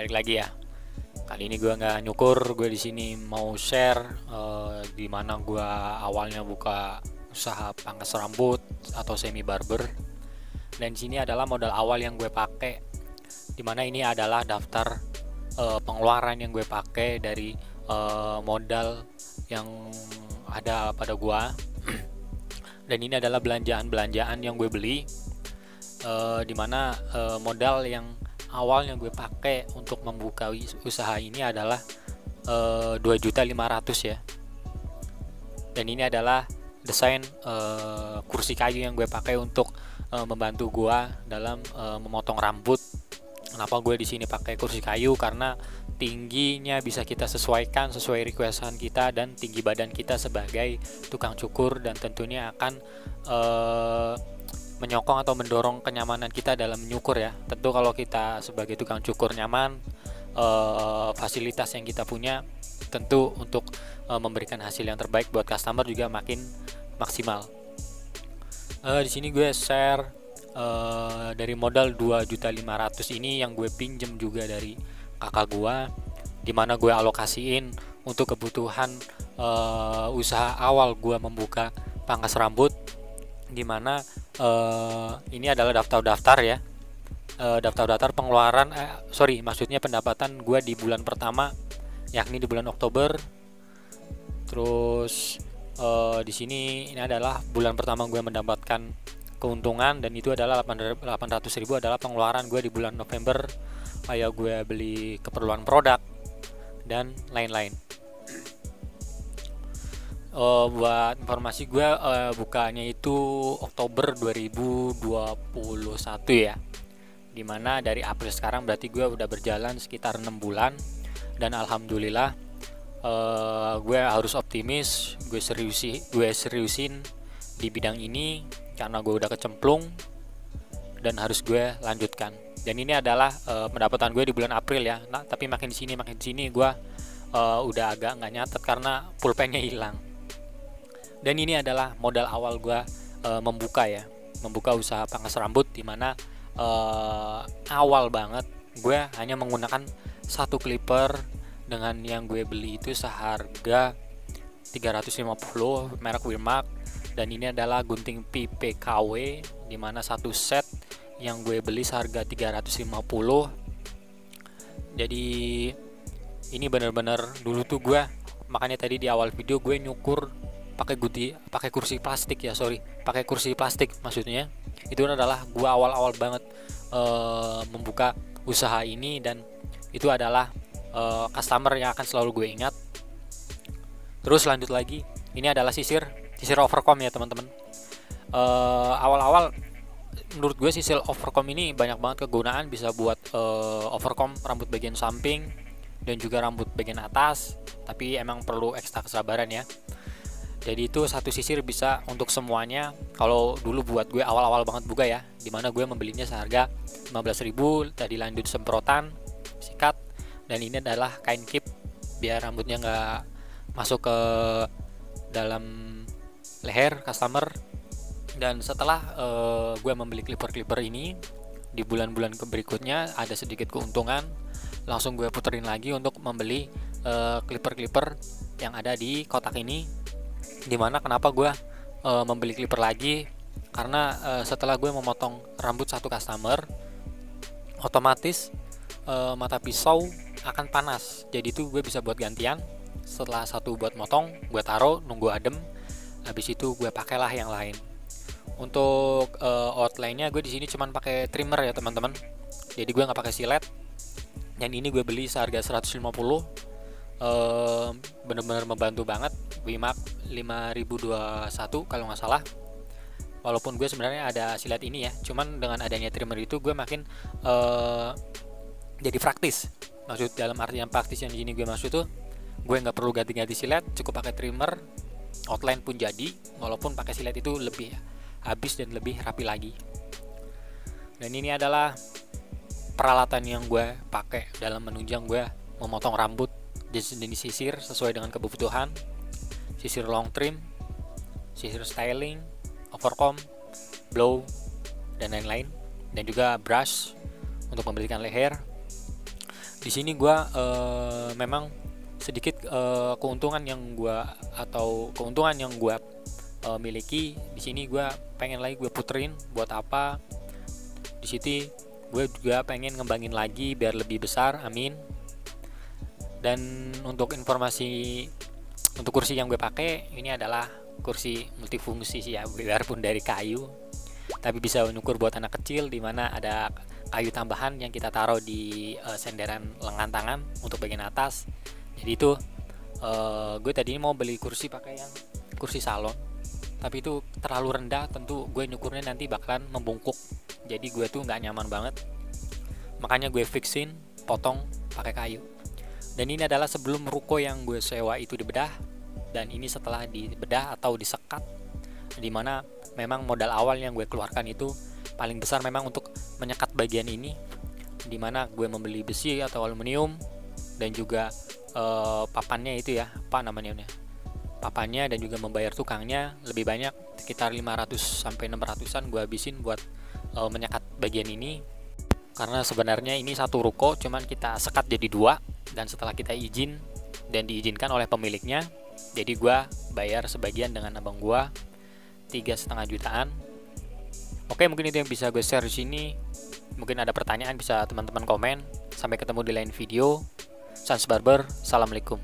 balik lagi ya. Kali ini gue nggak nyukur, gue di sini mau share di mana gue awalnya buka usaha pangkas rambut atau semi barber. Dan di sini adalah modal awal yang gue pakai. Dimana ini adalah daftar pengeluaran yang gue pakai dari modal yang ada pada gue. Dan ini adalah belanjaan-belanjaan yang gue beli. Dimana modal yang awalnya gue pakai untuk membuka usaha ini adalah 2.500.000 ya. Dan ini adalah desain kursi kayu yang gue pakai untuk membantu gue dalam memotong rambut. Kenapa gue di sini pakai kursi kayu? Karena tingginya bisa kita sesuaikan sesuai requestan kita dan tinggi badan kita sebagai tukang cukur, dan tentunya akan menyokong atau mendorong kenyamanan kita dalam menyukur ya. Tentu kalau kita sebagai tukang cukur nyaman, fasilitas yang kita punya tentu untuk memberikan hasil yang terbaik buat customer juga makin maksimal. Di sini gue share dari modal 2.500.000 ini yang gue pinjem juga dari kakak gue, dimana gue alokasiin untuk kebutuhan usaha awal gue membuka pangkas rambut, dimana ini adalah daftar-daftar ya, daftar-daftar pengeluaran maksudnya pendapatan gue di bulan pertama, yakni di bulan Oktober. Terus di sini ini adalah bulan pertama gue mendapatkan keuntungan, dan itu adalah 800.000 adalah pengeluaran gue di bulan November, kayak gue beli keperluan produk dan lain-lain. Buat informasi, gue bukanya itu Oktober 2021 ya, dimana dari April sekarang berarti gue udah berjalan sekitar 6 bulan. Dan alhamdulillah gue harus optimis, gue seriusin di bidang ini karena gue udah kecemplung dan harus gue lanjutkan. Dan ini adalah pendapatan gue di bulan April ya. Nah, tapi makin di sini gue udah agak nggak nyatet karena pulpennya hilang. Dan ini adalah modal awal gue membuka usaha pangkas rambut, dimana awal banget gue hanya menggunakan satu clipper dengan yang gue beli itu seharga 350 merek Wirmark, dan ini adalah gunting PPKW, dimana satu set yang gue beli seharga 350. Jadi ini bener-bener dulu tuh gue, makanya tadi di awal video gue nyukur pakai kursi plastik maksudnya. Itu adalah gue awal-awal banget membuka usaha ini, dan itu adalah customer yang akan selalu gue ingat. Terus lanjut lagi, ini adalah sisir overcomb ya teman-teman. Awal-awal menurut gue sisir overcomb ini banyak banget kegunaan, bisa buat overcomb rambut bagian samping dan juga rambut bagian atas, tapi emang perlu ekstra kesabaran ya. Jadi itu satu sisir bisa untuk semuanya. Kalau dulu buat gue awal-awal banget buka ya, dimana gue membelinya seharga 15.000, tadi lanjut semprotan, sikat, dan ini adalah kain kip biar rambutnya nggak masuk ke dalam leher customer. Dan setelah gue membeli clipper ini, di bulan-bulan berikutnya ada sedikit keuntungan, langsung gue puterin lagi untuk membeli clipper yang ada di kotak ini. Dimana kenapa gue membeli clipper lagi, karena setelah gue memotong rambut satu customer, otomatis mata pisau akan panas. Jadi itu gue bisa buat gantian. Setelah satu buat motong, gue taruh nunggu adem, habis itu gue pakailah yang lain. Untuk outline-nya gue di sini cuman pakai trimmer ya teman-teman. Jadi gue nggak pakai silet. Dan ini gue beli seharga 150. Bener-bener membantu banget. Wirmark 5021 kalau nggak salah. Walaupun gue sebenarnya ada silet ini ya, cuman dengan adanya trimmer itu gue makin jadi praktis. Maksud dalam artian praktis yang di sini gue maksud tuh, gue nggak perlu ganti-ganti silet, cukup pakai trimmer, outline pun jadi. Walaupun pakai silet itu lebih habis dan lebih rapi lagi. Dan ini adalah peralatan yang gue pakai dalam menunjang gue memotong rambut jenis sisir sesuai dengan kebutuhan. Sisir long trim, sisir styling, overcomb, blow, dan lain-lain. Dan juga brush untuk membersihkan leher. Di sini gue memang sedikit keuntungan yang gue miliki. Di sini gue pengen lagi gue puterin buat apa. Di situ gue juga pengen ngembangin lagi biar lebih besar, amin. Dan untuk informasi, untuk kursi yang gue pakai ini adalah kursi multifungsi sih ya, biarpun dari kayu tapi bisa nyukur buat anak kecil, dimana ada kayu tambahan yang kita taruh di senderan lengan tangan untuk bagian atas. Jadi itu gue tadi mau beli kursi pakai yang kursi salon, tapi itu terlalu rendah, tentu gue nyukurnya nanti bakalan membungkuk, jadi gue tuh nggak nyaman banget. Makanya gue fixin potong pakai kayu. Dan ini adalah sebelum ruko yang gue sewa itu dibedah, dan ini setelah dibedah atau disekat, dimana memang modal awal yang gue keluarkan itu paling besar memang untuk menyekat bagian ini, dimana gue membeli besi atau aluminium dan juga papannya itu ya, apa namanya, papannya, dan juga membayar tukangnya lebih banyak, sekitar 500 sampai 600-an gue habisin buat menyekat bagian ini. Karena sebenarnya ini satu ruko, cuman kita sekat jadi dua, dan setelah kita izin dan diizinkan oleh pemiliknya, jadi gue bayar sebagian dengan abang gue 3,5 jutaan. Oke, mungkin itu yang bisa gue share di sini. Mungkin ada pertanyaan bisa teman-teman komen. Sampai ketemu di lain video. Sans Barber, assalamualaikum.